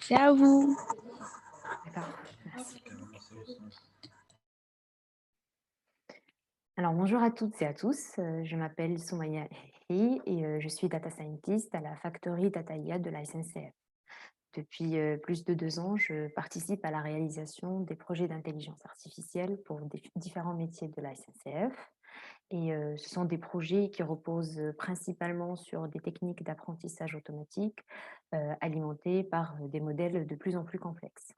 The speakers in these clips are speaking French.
C'est à vous. D'accord, merci. Alors, bonjour à toutes et à tous. Je m'appelle Soumaya Hi et je suis data scientist à la Factory Data IA de la SNCF. Depuis plus de 2 ans, je participe à la réalisation des projets d'intelligence artificielle pour différents métiers de la SNCF. Et ce sont des projets qui reposent principalement sur des techniques d'apprentissage automatique alimentées par des modèles de plus en plus complexes.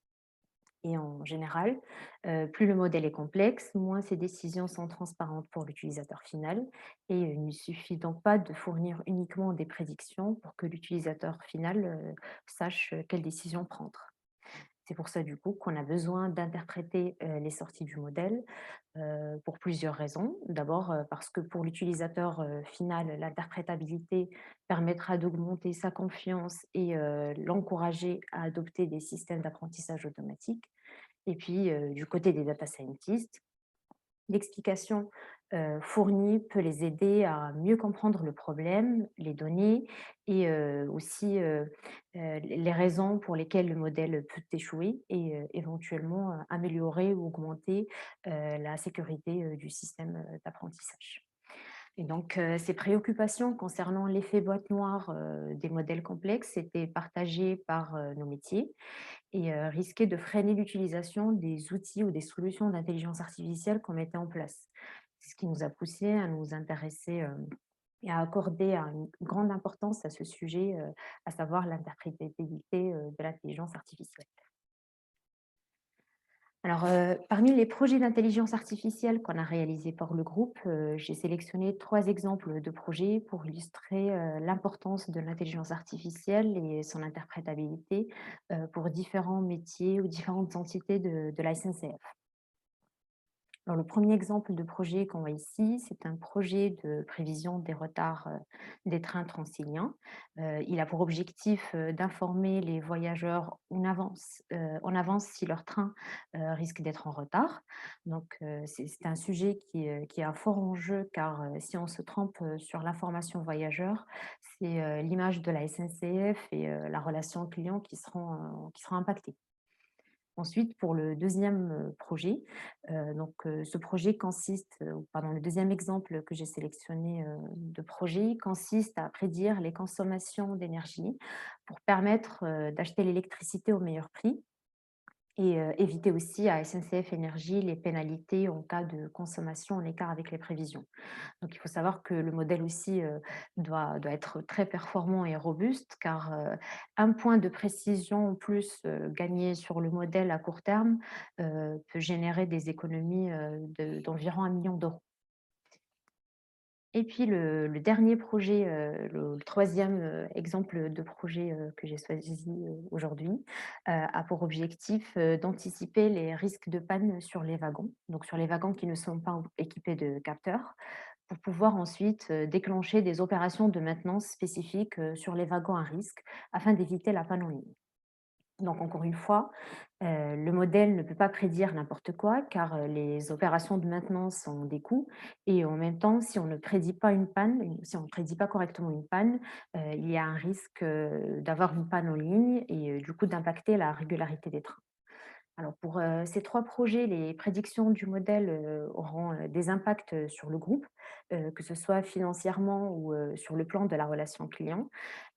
Et en général, plus le modèle est complexe, moins ces décisions sont transparentes pour l'utilisateur final. Et il ne suffit donc pas de fournir uniquement des prédictions pour que l'utilisateur final sache quelle décision prendre. C'est pour ça du coup qu'on a besoin d'interpréter les sorties du modèle pour plusieurs raisons. D'abord parce que pour l'utilisateur final, l'interprétabilité permettra d'augmenter sa confiance et l'encourager à adopter des systèmes d'apprentissage automatique. Et puis, du côté des data scientists, l'explication fournie peut les aider à mieux comprendre le problème, les données et aussi les raisons pour lesquelles le modèle peut échouer et éventuellement améliorer ou augmenter la sécurité du système d'apprentissage. Et donc, ces préoccupations concernant l'effet boîte noire des modèles complexes étaient partagées par nos métiers et risquaient de freiner l'utilisation des outils ou des solutions d'intelligence artificielle qu'on mettait en place. C'est ce qui nous a poussé à nous intéresser et à accorder une grande importance à ce sujet, à savoir l'interprétabilité de l'intelligence artificielle. Alors, parmi les projets d'intelligence artificielle qu'on a réalisés pour le groupe, j'ai sélectionné 3 exemples de projets pour illustrer l'importance de l'intelligence artificielle et son interprétabilité pour différents métiers ou différentes entités de la SNCF. Alors, le premier exemple de projet qu'on voit ici, c'est un projet de prévision des retards des trains transiliens. Il a pour objectif d'informer les voyageurs en avance si leur train risque d'être en retard. Donc, c'est un sujet qui est un fort enjeu car si on se trompe sur l'information voyageur, c'est l'image de la SNCF et la relation client qui seront impactées. Ensuite, pour le deuxième projet, ce projet consiste, pardon, le deuxième exemple que j'ai sélectionné de projet consiste à prédire les consommations d'énergie pour permettre d'acheter l'électricité au meilleur prix. et éviter aussi à SNCF Énergie les pénalités en cas de consommation en écart avec les prévisions. Donc il faut savoir que le modèle aussi, doit être très performant et robuste car, 1 point de précision en plus, gagné sur le modèle à court terme, peut générer des économies, d'environ 1 million d'euros. Et puis le dernier projet, le 3e, exemple de projet, que j'ai choisi, aujourd'hui, a pour objectif, d'anticiper les risques de panne sur les wagons, donc sur les wagons qui ne sont pas équipés de capteurs, pour pouvoir ensuite, déclencher des opérations de maintenance spécifiques, sur les wagons à risque afin d'éviter la panne en ligne. Donc encore une fois, le modèle ne peut pas prédire n'importe quoi car, les opérations de maintenance ont des coûts et en même temps, si on ne prédit pas une panne, si on ne prédit pas correctement une panne, il y a un risque, d'avoir une panne en ligne et du coup d'impacter la régularité des trains. Alors pour, ces 3 projets, les prédictions du modèle, auront, des impacts, sur le groupe, que ce soit financièrement ou, sur le plan de la relation client.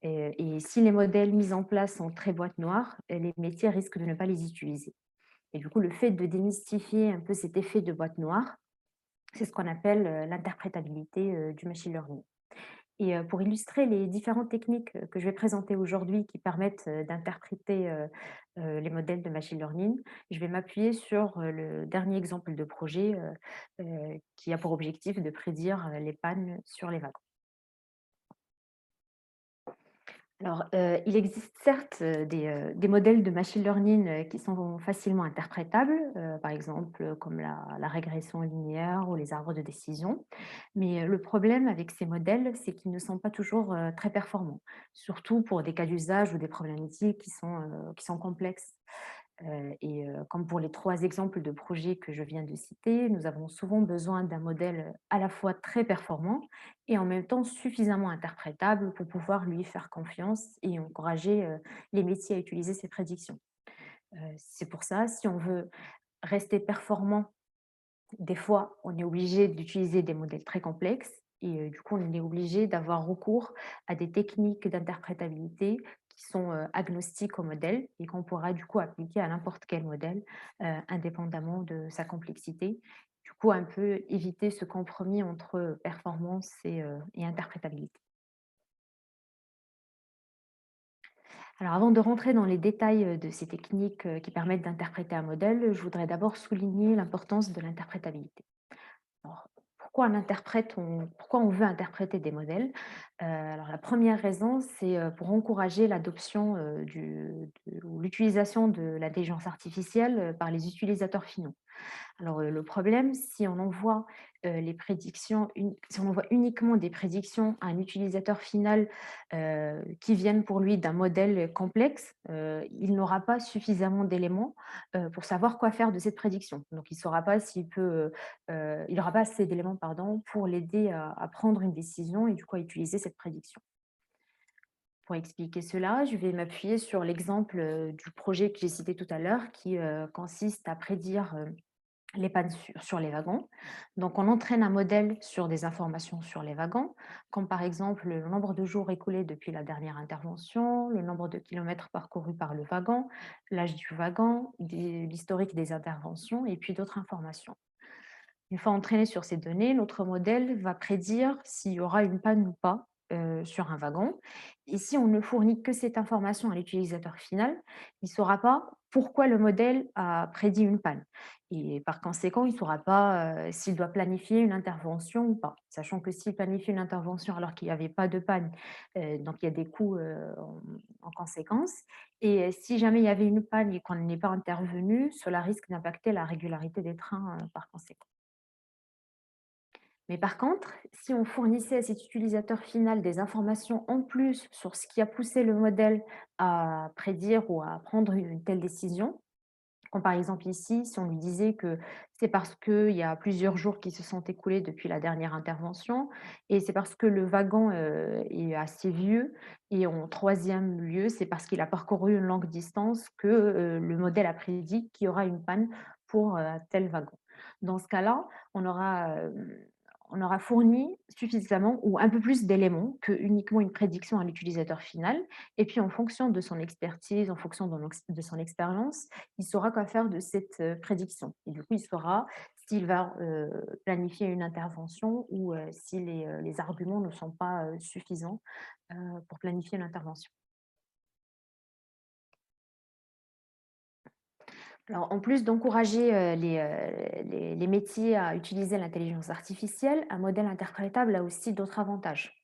Et si les modèles mis en place sont très boîte noire, les métiers risquent de ne pas les utiliser. Et du coup, le fait de démystifier un peu cet effet de boîte noire, c'est ce qu'on appelle, l'interprétabilité, du machine learning. Et pour illustrer les différentes techniques, que je vais présenter aujourd'hui qui permettent, d'interpréter, les modèles de machine learning, je vais m'appuyer sur, le dernier exemple de projet, qui a pour objectif de prédire, les pannes sur les wagons. Alors, il existe certes, des modèles de machine learning, qui sont facilement interprétables, par exemple, comme la régression linéaire ou les arbres de décision. Mais, le problème avec ces modèles, c'est qu'ils ne sont pas toujours, très performants, surtout pour des cas d'usage ou des problématiques qui sont complexes. Comme pour les 3 exemples de projets que je viens de citer, nous avons souvent besoin d'un modèle à la fois très performant et en même temps suffisamment interprétable pour pouvoir lui faire confiance et encourager, les métiers à utiliser ces prédictions. C'est pour ça, si on veut rester performant, des fois, on est obligé d'utiliser des modèles très complexes et du coup, on est obligé d'avoir recours à des techniques d'interprétabilité qui sont, agnostiques au modèle et qu'on pourra du coup appliquer à n'importe quel modèle, indépendamment de sa complexité. Du coup, un peu éviter ce compromis entre performance et interprétabilité. Alors avant de rentrer dans les détails, de ces techniques, qui permettent d'interpréter un modèle, je voudrais d'abord souligner l'importance de l'interprétabilité. Alors, pourquoi on veut interpréter des modèles? Alors la première raison, c'est, pour encourager l'adoption, ou l'utilisation de l'intelligence artificielle, par les utilisateurs finaux. Alors, le problème, si on envoie, si on envoie uniquement des prédictions à un utilisateur final, qui viennent pour lui d'un modèle complexe, il n'aura pas suffisamment d'éléments, pour savoir quoi faire de cette prédiction. Donc il saura pas s'il peut, il n'aura pas assez d'éléments, pardon, pour l'aider à prendre une décision et du coup à utiliser cette prédiction. Pour expliquer cela, je vais m'appuyer sur l'exemple, du projet que j'ai cité tout à l'heure qui, consiste à prédire, les pannes sur les wagons. Donc, on entraîne un modèle sur des informations sur les wagons, comme par exemple le nombre de jours écoulés depuis la dernière intervention, le nombre de kilomètres parcourus par le wagon, l'âge du wagon, l'historique des interventions et puis d'autres informations. Une fois entraîné sur ces données, notre modèle va prédire s'il y aura une panne ou pas sur un wagon. Et si on ne fournit que cette information à l'utilisateur final, il ne saura pas pourquoi le modèle a prédit une panne. Et par conséquent, il ne saura pas s'il doit planifier une intervention ou pas. Sachant que s'il planifie une intervention alors qu'il n'y avait pas de panne, donc il y a des coûts en conséquence. Et si jamais il y avait une panne et qu'on n'est pas intervenu, cela risque d'impacter la régularité des trains par conséquent. Mais par contre, si on fournissait à cet utilisateur final des informations en plus sur ce qui a poussé le modèle à prédire ou à prendre une telle décision, comme par exemple ici, si on lui disait que c'est parce qu'il y a plusieurs jours qui se sont écoulés depuis la dernière intervention et c'est parce que le wagon est assez vieux et en troisième lieu, c'est parce qu'il a parcouru une longue distance que le modèle a prédit qu'il y aura une panne pour tel wagon. Dans ce cas-là, on aura on aura fourni suffisamment ou un peu plus d'éléments que uniquement une prédiction à l'utilisateur final. Et puis, en fonction de son expertise, en fonction de son expérience, il saura quoi faire de cette prédiction. Et du coup, il saura s'il va planifier une intervention ou si les arguments ne sont pas suffisants pour planifier l'intervention. Alors, en plus d'encourager les métiers à utiliser l'intelligence artificielle, un modèle interprétable a aussi d'autres avantages.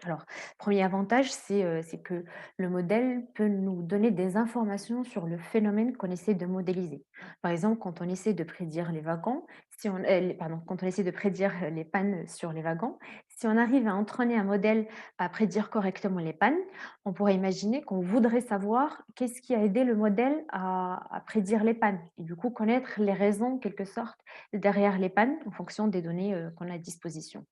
Alors, premier avantage, c'est que le modèle peut nous donner des informations sur le phénomène qu'on essaie de modéliser. Par exemple, quand on essaie de prédire les wagons, si on, pardon, quand on essaie de prédire les pannes sur les wagons, si on arrive à entraîner un modèle à prédire correctement les pannes, on pourrait imaginer qu'on voudrait savoir qu'est-ce qui a aidé le modèle à prédire les pannes et du coup connaître les raisons, en quelque sorte, derrière les pannes en fonction des données qu'on a à disposition.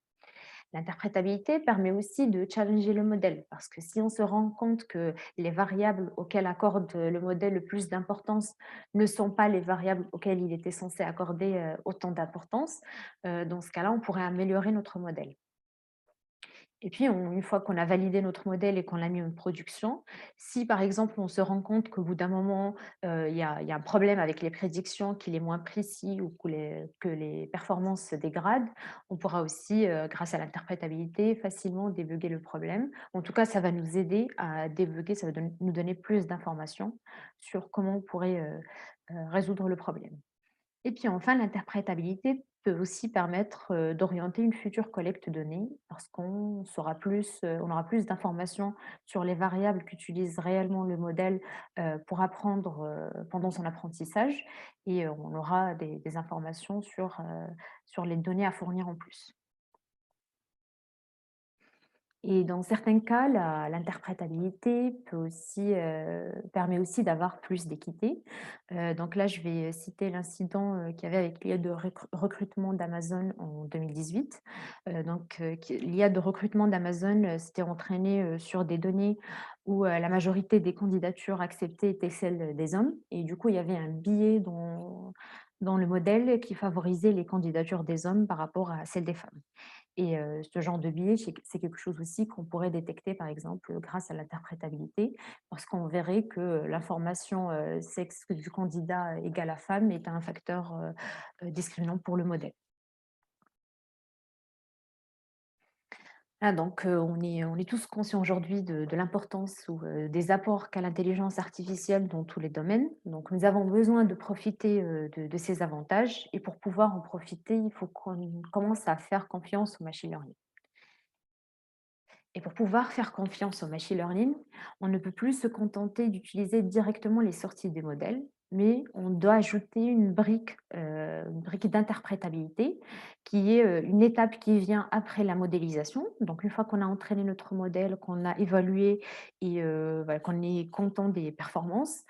L'interprétabilité permet aussi de challenger le modèle, parce que si on se rend compte que les variables auxquelles accorde le modèle le plus d'importance ne sont pas les variables auxquelles il était censé accorder autant d'importance, dans ce cas-là, on pourrait améliorer notre modèle. Et puis, une fois qu'on a validé notre modèle et qu'on l'a mis en production, si par exemple on se rend compte qu'au bout d'un moment, il y a un problème avec les prédictions, qu'il est moins précis ou que les performances se dégradent, on pourra aussi, grâce à l'interprétabilité, facilement débugger le problème. En tout cas, ça va nous aider à débugger, ça va nous donner plus d'informations sur comment on pourrait résoudre le problème. Et puis enfin, l'interprétabilité peut aussi permettre d'orienter une future collecte de données parce qu'on saura plus, on aura plus d'informations sur les variables qu'utilise réellement le modèle pour apprendre pendant son apprentissage et on aura des informations sur les données à fournir en plus. Et dans certains cas, l'interprétabilité permet aussi d'avoir plus d'équité. Donc là, je vais citer l'incident qu'il y avait avec l'IA de recrutement d'Amazon en 2018. L'IA de recrutement d'Amazon s'était entraînée sur des données où la majorité des candidatures acceptées étaient celles des hommes. Et du coup, il y avait un biais dans le modèle qui favorisait les candidatures des hommes par rapport à celles des femmes. Et ce genre de biais, c'est quelque chose aussi qu'on pourrait détecter, par exemple, grâce à l'interprétabilité, parce qu'on verrait que l'information sexe du candidat égale à femme est un facteur discriminant pour le modèle. Ah donc, on est tous conscients aujourd'hui de l'importance ou des apports qu'a l'intelligence artificielle dans tous les domaines. Donc nous avons besoin de profiter, de ces avantages et pour pouvoir en profiter, il faut qu'on commence à faire confiance au machine learning. Et pour pouvoir faire confiance au machine learning, on ne peut plus se contenter d'utiliser directement les sorties des modèles, mais on doit ajouter une brique d'interprétabilité, qui est une étape qui vient après la modélisation. Donc, une fois qu'on a entraîné notre modèle, qu'on a évalué et voilà, qu'on est content des performances,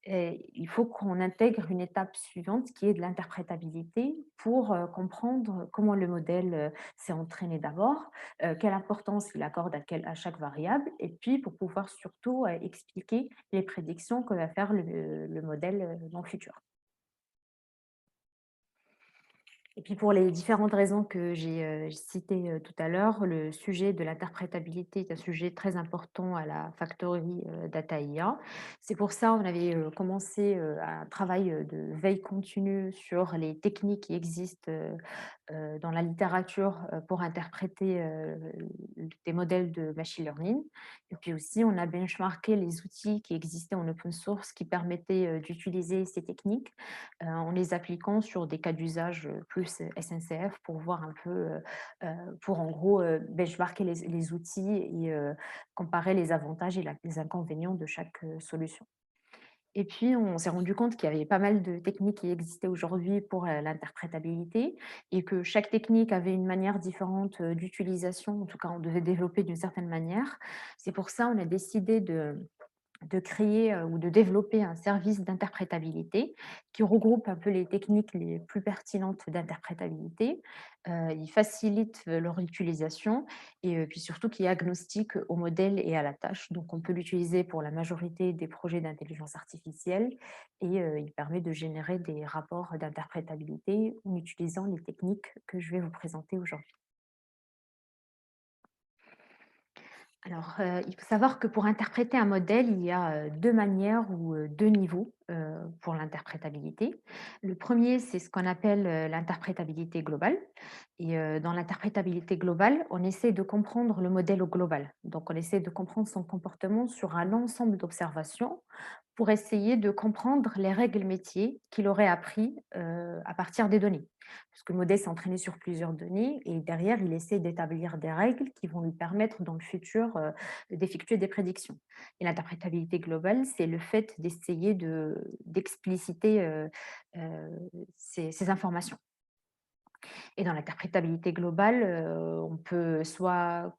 et il faut qu'on intègre une étape suivante qui est de l'interprétabilité pour comprendre comment le modèle s'est entraîné d'abord, quelle importance il accorde à chaque variable, et puis pour pouvoir surtout expliquer les prédictions que va faire le modèle dans le futur. Et puis pour les différentes raisons que j'ai citées tout à l'heure, le sujet de l'interprétabilité est un sujet très important à la Factory Data IA. C'est pour ça on avait commencé un travail de veille continue sur les techniques qui existent dans la littérature pour interpréter des modèles de machine learning. Et puis aussi, on a benchmarké les outils qui existaient en open source qui permettaient d'utiliser ces techniques en les appliquant sur des cas d'usage plus SNCF pour voir un peu, pour en gros benchmarker les outils et comparer les avantages et les inconvénients de chaque solution. Et puis, on s'est rendu compte qu'il y avait pas mal de techniques qui existaient aujourd'hui pour l'interprétabilité et que chaque technique avait une manière différente d'utilisation. En tout cas, on devait développer d'une certaine manière. C'est pour ça on a décidé de créer ou de développer un service d'interprétabilité qui regroupe un peu les techniques les plus pertinentes d'interprétabilité. Il facilite leur utilisation et puis surtout qui est agnostique au modèle et à la tâche. Donc on peut l'utiliser pour la majorité des projets d'intelligence artificielle et il permet de générer des rapports d'interprétabilité en utilisant les techniques que je vais vous présenter aujourd'hui. Alors, il faut savoir que pour interpréter un modèle, il y a 2 manières ou 2 niveaux, pour l'interprétabilité. Le premier, c'est ce qu'on appelle, l'interprétabilité globale et dans l'interprétabilité globale, on essaie de comprendre le modèle au global. Donc on essaie de comprendre son comportement sur un ensemble d'observations pour essayer de comprendre les règles métiers qu'il aurait appris, à partir des données. Parce que le modèle s'est entraîné sur plusieurs données et derrière, il essaie d'établir des règles qui vont lui permettre dans le futur d'effectuer des prédictions. Et l'interprétabilité globale, c'est le fait d'essayer d'expliciter ces informations. Et dans l'interprétabilité globale, on peut soit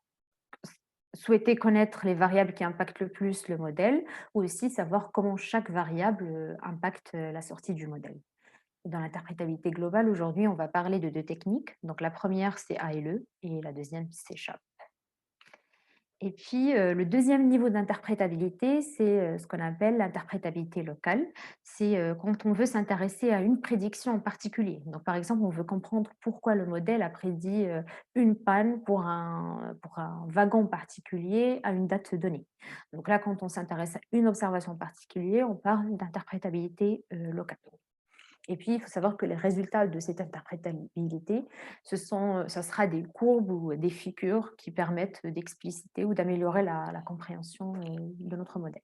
souhaiter connaître les variables qui impactent le plus le modèle ou aussi savoir comment chaque variable impacte la sortie du modèle. Dans l'interprétabilité globale, aujourd'hui, on va parler de 2 techniques. Donc la première, c'est ALE et la deuxième, c'est SHAP. Et puis, le deuxième niveau d'interprétabilité, c'est, ce qu'on appelle l'interprétabilité locale. C'est, quand on veut s'intéresser à une prédiction en particulier. Donc par exemple, on veut comprendre pourquoi le modèle a prédit, une panne pour un wagon particulier à une date donnée. Donc là, quand on s'intéresse à une observation particulière, on parle d'interprétabilité, locale. Et puis, il faut savoir que les résultats de cette interprétabilité, ça sera des courbes ou des figures qui permettent d'expliciter ou d'améliorer la compréhension de notre modèle.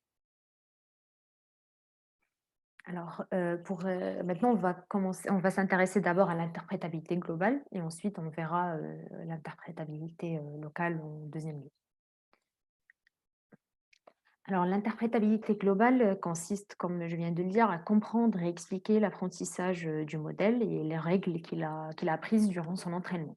Alors, maintenant, on va s'intéresser d'abord à l'interprétabilité globale et ensuite on verra l'interprétabilité locale en deuxième lieu. Alors, l'interprétabilité globale consiste, comme je viens de le dire, à comprendre et expliquer l'apprentissage du modèle et les règles qu'il a apprises durant son entraînement.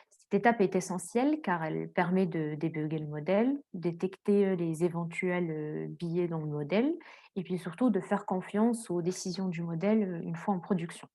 Cette étape est essentielle car elle permet de débugger le modèle, détecter les éventuels biais dans le modèle et puis surtout de faire confiance aux décisions du modèle une fois en production.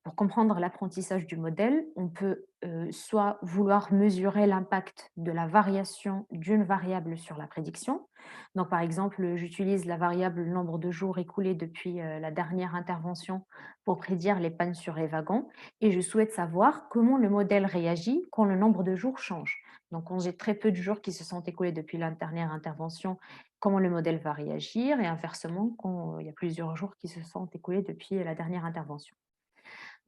Pour comprendre l'apprentissage du modèle, on peut soit vouloir mesurer l'impact de la variation d'une variable sur la prédiction. Donc, par exemple, j'utilise la variable nombre de jours écoulés depuis la dernière intervention pour prédire les pannes sur les wagons et je souhaite savoir comment le modèle réagit quand le nombre de jours change. Donc, quand j'ai très peu de jours qui se sont écoulés depuis la dernière intervention, comment le modèle va réagir et inversement quand il y a plusieurs jours qui se sont écoulés depuis la dernière intervention.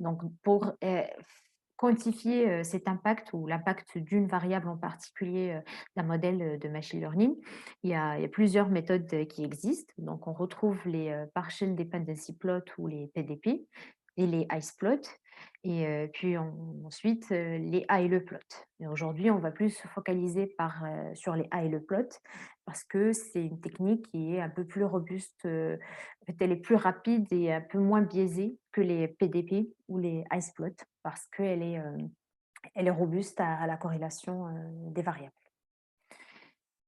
Donc, pour quantifier cet impact ou l'impact d'une variable en particulier d'un modèle de machine learning, il y a plusieurs méthodes qui existent. Donc, on retrouve les partial dependency plots ou les PDP et les ice plots. Et puis ensuite, les ALE plots. Et aujourd'hui, on va plus se focaliser sur les ALE plots parce que c'est une technique qui est un peu plus robuste. En fait, elle est plus rapide et un peu moins biaisée que les PDP ou les iceplots parce elle est robuste à la corrélation des variables.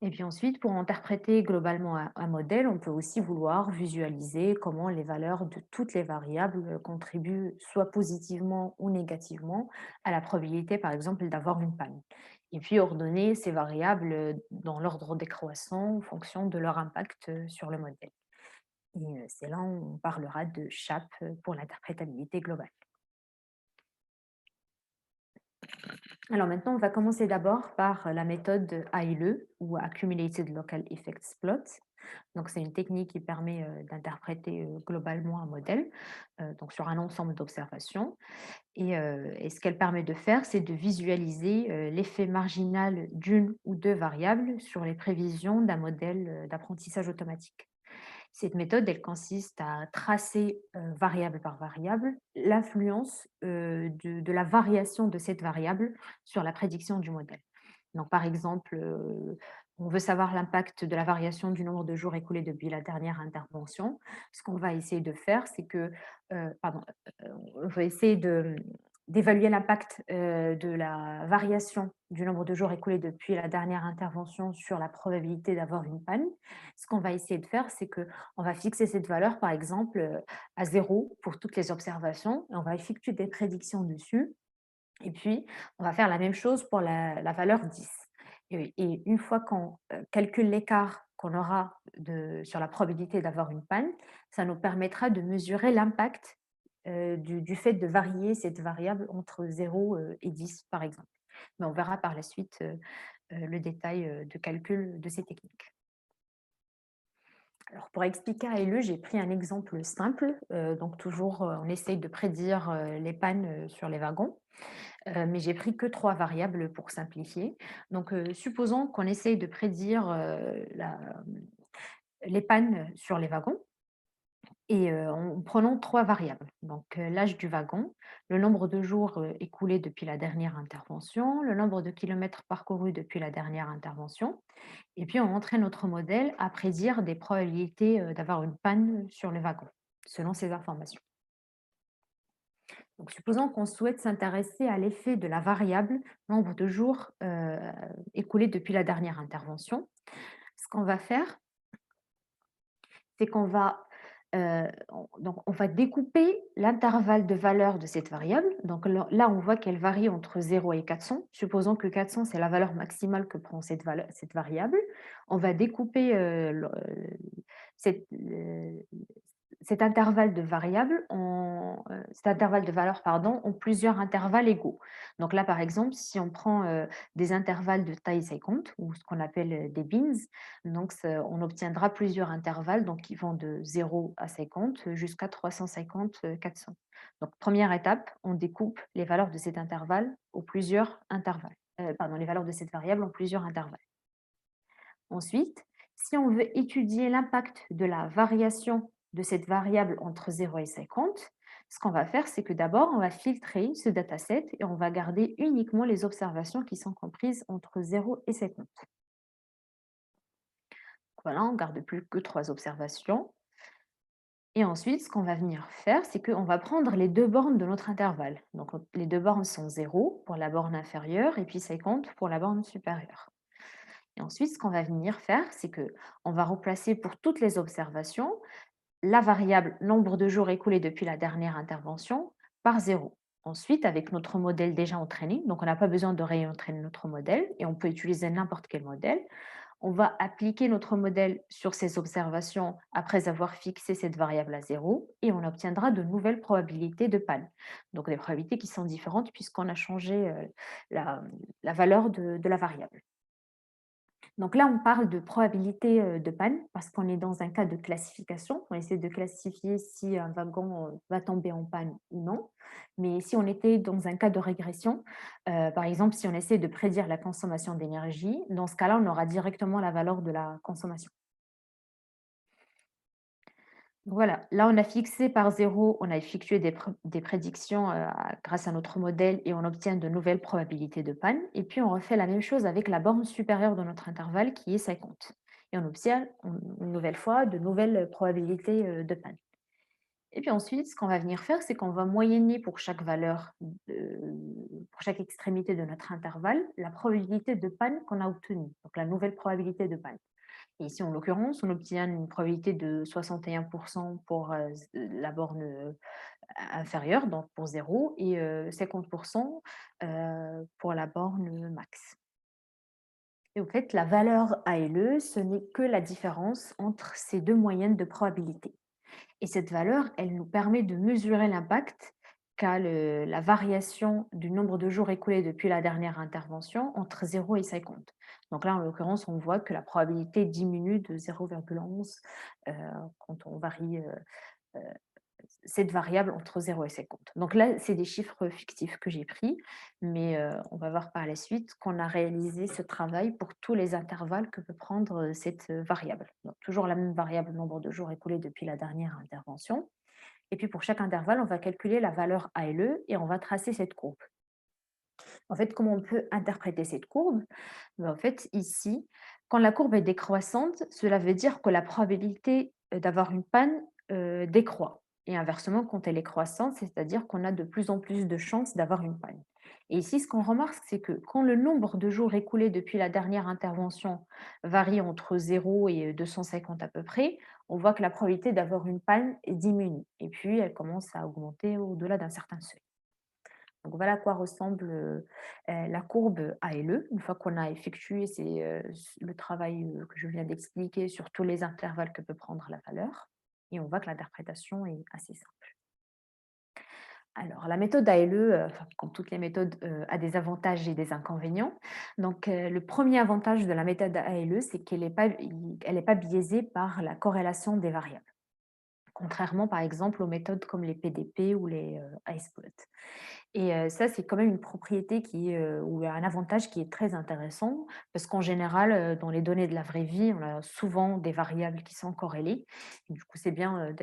Et puis ensuite, pour interpréter globalement un modèle, on peut aussi vouloir visualiser comment les valeurs de toutes les variables contribuent soit positivement ou négativement à la probabilité, par exemple, d'avoir une panne. Et puis ordonner ces variables dans l'ordre décroissant en fonction de leur impact sur le modèle. Et c'est là où on parlera de SHAP pour l'interprétabilité globale. Alors maintenant, on va commencer d'abord par la méthode ALE ou Accumulated Local Effects Plot. Donc, c'est une technique qui permet d'interpréter globalement un modèle donc sur un ensemble d'observations. Et ce qu'elle permet de faire, c'est de visualiser l'effet marginal d'une ou deux variables sur les prévisions d'un modèle d'apprentissage automatique. Cette méthode, elle consiste à tracer variable par variable l'influence de la variation de cette variable sur la prédiction du modèle. Donc, par exemple, on veut savoir l'impact de la variation du nombre de jours écoulés depuis la dernière intervention. Ce qu'on va essayer de faire, c'est que, on va essayer d'évaluer l'impact de la variation du nombre de jours écoulés depuis la dernière intervention sur la probabilité d'avoir une panne, ce qu'on va essayer de faire, c'est qu'on va fixer cette valeur, par exemple, à 0 pour toutes les observations, et on va effectuer des prédictions dessus. Et puis, on va faire la même chose pour la valeur 10. Et une fois qu'on calcule l'écart qu'on aura sur la probabilité d'avoir une panne, ça nous permettra de mesurer l'impact du fait de varier cette variable entre 0 et 10, par exemple. Mais on verra par la suite le détail de calcul de ces techniques. Alors, pour expliquer à LE, j'ai pris un exemple simple. Donc, toujours, on essaye de prédire les pannes sur les wagons. Mais j'ai pris que 3 variables pour simplifier. Donc, supposons qu'on essaye de prédire, les pannes sur les wagons et en prenant 3 variables. Donc, l'âge du wagon, le nombre de jours, écoulés depuis la dernière intervention, le nombre de kilomètres parcourus depuis la dernière intervention et puis on entraîne notre modèle à prédire des probabilités, d'avoir une panne sur le wagon, selon ces informations. Donc, supposons qu'on souhaite s'intéresser à l'effet de la variable nombre de jours écoulés depuis la dernière intervention. Ce qu'on va faire, c'est qu'on va, on va découper l'intervalle de valeur de cette variable. Donc là, on voit qu'elle varie entre 0 et 400. Supposons que 400, c'est la valeur maximale que prend cette variable. On va découper cette, cet intervalle de variables cet intervalle de valeur pardon, en plusieurs intervalles égaux. Donc là, par exemple, si on prend des intervalles de taille 50 ou ce qu'on appelle des bins, donc on obtiendra plusieurs intervalles donc qui vont de 0 à 50 jusqu'à 350, 400. Donc première étape, on découpe les valeurs de cet intervalle aux plusieurs intervalles. Pardon, les valeurs de cette variable en plusieurs intervalles. Ensuite, si on veut étudier l'impact de la variation de cette variable entre 0 et 50, ce qu'on va faire, c'est que d'abord, on va filtrer ce dataset et on va garder uniquement les observations qui sont comprises entre 0 et 50. Voilà, on ne garde plus que 3 observations. Et ensuite, ce qu'on va venir faire, c'est qu'on va prendre les deux bornes de notre intervalle. Donc, les deux bornes sont 0 pour la borne inférieure et puis 50 pour la borne supérieure. Et ensuite, ce qu'on va venir faire, c'est qu'on va remplacer pour toutes les observations la variable nombre de jours écoulés depuis la dernière intervention par 0. Ensuite, avec notre modèle déjà entraîné, donc on n'a pas besoin de réentraîner notre modèle et on peut utiliser n'importe quel modèle, on va appliquer notre modèle sur ces observations après avoir fixé cette variable à 0 et on obtiendra de nouvelles probabilités de panne. Donc des probabilités qui sont différentes puisqu'on a changé la valeur de la variable. Donc là, on parle de probabilité de panne parce qu'on est dans un cas de classification. On essaie de classifier si un wagon va tomber en panne ou non. Mais si on était dans un cas de régression, par exemple, si on essaie de prédire la consommation d'énergie, dans ce cas-là, on aura directement la valeur de la consommation. Voilà, là on a fixé par 0, on a effectué des prédictions grâce à notre modèle et on obtient de nouvelles probabilités de panne. Et puis on refait la même chose avec la borne supérieure de notre intervalle qui est 50. Et on obtient une nouvelle fois de nouvelles probabilités de panne. Et puis ensuite, ce qu'on va venir faire, c'est qu'on va moyenner pour chaque valeur, pour chaque extrémité de notre intervalle, la probabilité de panne qu'on a obtenue, donc la nouvelle probabilité de panne. Et ici, en l'occurrence, on obtient une probabilité de 61% pour la borne inférieure, donc pour 0, et 50% pour la borne max. Et au fait, la valeur A et E, ce n'est que la différence entre ces deux moyennes de probabilité. Et cette valeur, elle nous permet de mesurer l'impact qu'a la variation du nombre de jours écoulés depuis la dernière intervention entre 0 et 50. Donc là, en l'occurrence, on voit que la probabilité diminue de 0,11 quand on varie cette variable entre 0 et 50. Donc là, c'est des chiffres fictifs que j'ai pris, mais on va voir par la suite qu'on a réalisé ce travail pour tous les intervalles que peut prendre cette variable. Donc toujours la même variable, nombre de jours écoulés depuis la dernière intervention. Et puis pour chaque intervalle, on va calculer la valeur A et E et on va tracer cette courbe. En fait, comment on peut interpréter cette courbe? En fait, ici, quand la courbe est décroissante, cela veut dire que la probabilité d'avoir une panne décroît. Et inversement, quand elle est croissante, c'est-à-dire qu'on a de plus en plus de chances d'avoir une panne. Et ici, ce qu'on remarque, c'est que quand le nombre de jours écoulés depuis la dernière intervention varie entre 0 et 250 à peu près, on voit que la probabilité d'avoir une panne diminue. Et puis, elle commence à augmenter au-delà d'un certain seuil. Donc voilà à quoi ressemble la courbe ALE. Une fois qu'on a effectué le travail que je viens d'expliquer sur tous les intervalles que peut prendre la valeur. Et on voit que l'interprétation est assez simple. Alors, la méthode ALE, enfin, comme toutes les méthodes, a des avantages et des inconvénients. Donc, le premier avantage de la méthode ALE, c'est qu'elle est pas biaisée par la corrélation des variables, contrairement par exemple aux méthodes comme les PDP ou les iSpot. Et ça, c'est quand même une propriété ou un avantage qui est très intéressant parce qu'en général, dans les données de la vraie vie, on a souvent des variables qui sont corrélées. Et du coup, c'est bien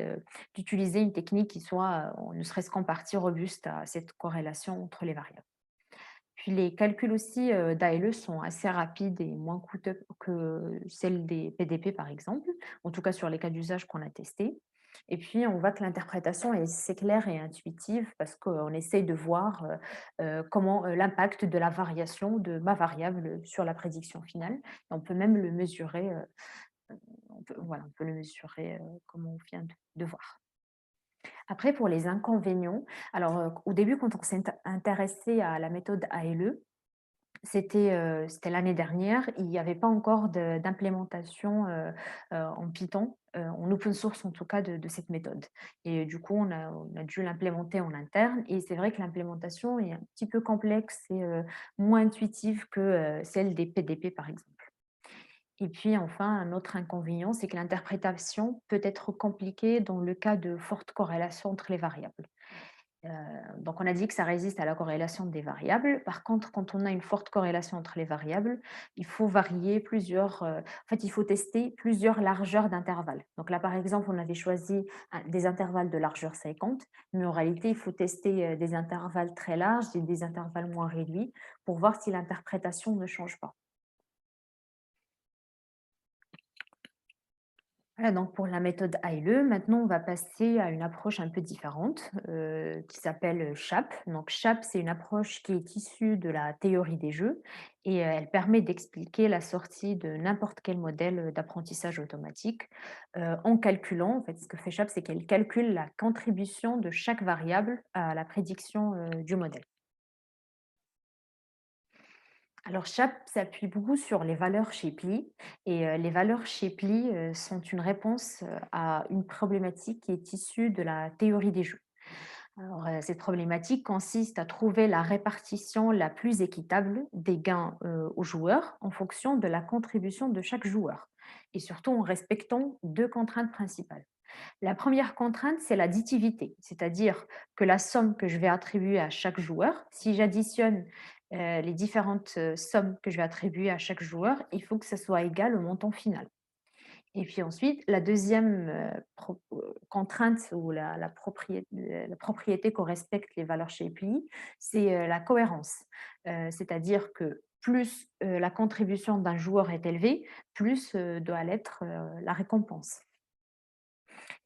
d'utiliser une technique qui soit, ne serait-ce qu'en partie robuste à cette corrélation entre les variables. Puis les calculs aussi d'ALE sont assez rapides et moins coûteux que celles des PDP, par exemple, en tout cas sur les cas d'usage qu'on a testés. Et puis, on voit que l'interprétation est assez claire et intuitive parce qu'on essaye de voir comment l'impact de la variation de ma variable sur la prédiction finale. Et on peut même le mesurer, voilà, on peut le mesurer comme on vient de voir. Après, pour les inconvénients, alors au début, quand on s'est intéressé à la méthode ALE, c'était l'année dernière, il n'y avait pas encore d'implémentation, en Python, en open source en tout cas de cette méthode et du coup on a dû l'implémenter en interne et c'est vrai que l'implémentation est un petit peu complexe et moins intuitive que, celle des PDP par exemple. Et puis enfin, un autre inconvénient, c'est que l'interprétation peut être compliquée dans le cas de forte corrélation entre les variables. Heu, donc on a dit que ça résiste à la corrélation des variables. Par contre, quand on a une forte corrélation entre les variables, il faut varier en fait, il faut tester plusieurs largeurs d'intervalles. Donc là, par exemple, on avait choisi des intervalles de largeur 50, mais en réalité, il faut tester, des intervalles très larges et des intervalles moins réduits pour voir si l'interprétation ne change pas. Voilà donc pour la méthode AILE. Maintenant, on va passer à une approche un peu différente qui s'appelle SHAP. Donc SHAP, c'est une approche qui est issue de la théorie des jeux et elle permet d'expliquer la sortie de n'importe quel modèle d'apprentissage automatique en calculant, en fait, ce que fait SHAP, c'est qu'elle calcule la contribution de chaque variable à la prédiction du modèle. Alors, Chap s'appuie beaucoup sur les valeurs Shapley et les valeurs Shapley sont une réponse à une problématique qui est issue de la théorie des jeux. Alors, cette problématique consiste à trouver la répartition la plus équitable des gains aux joueurs en fonction de la contribution de chaque joueur et surtout en respectant deux contraintes principales. La première contrainte, c'est l'additivité, c'est-à-dire que la somme que je vais attribuer à chaque joueur, si j'additionne les différentes sommes que je vais attribuer à chaque joueur, il faut que ça soit égal au montant final. Et puis ensuite, la deuxième contrainte ou la propriété qu'on respecte les valeurs Shapley, c'est la cohérence. C'est-à-dire que plus la contribution d'un joueur est élevée, plus doit l'être la récompense.